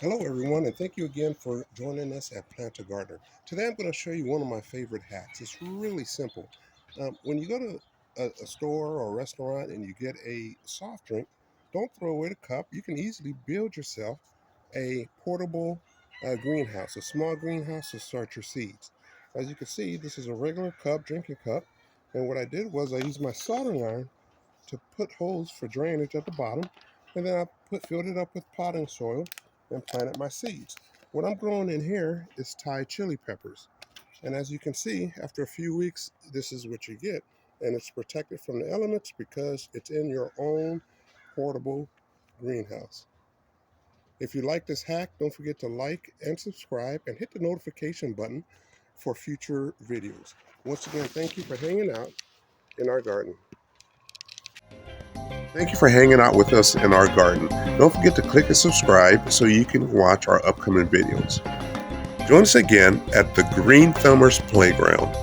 Hello everyone, and thank you again for joining us at Plant a Gardener. Today I'm going to show you one of my favorite hacks. It's really simple. When you go to a store or a restaurant and you get a soft drink, don't throw away the cup. You can easily build yourself a portable greenhouse, a small greenhouse to start your seeds. As you can see, this is a regular cup, drinking cup, and what I did was I used my soldering iron to put holes for drainage at the bottom, and then filled it up with potting soil and planted my seeds. What I'm growing in here is Thai chili peppers. And as you can see, after a few weeks, this is what you get. And it's protected from the elements because it's in your own portable greenhouse. If you like this hack, don't forget to like and subscribe and hit the notification button for future videos. Once again, thank you for hanging out in our garden. Thank you for hanging out with us in our garden. Don't forget to click and subscribe so you can watch our upcoming videos. Join us again at the Green Thumbers Playground.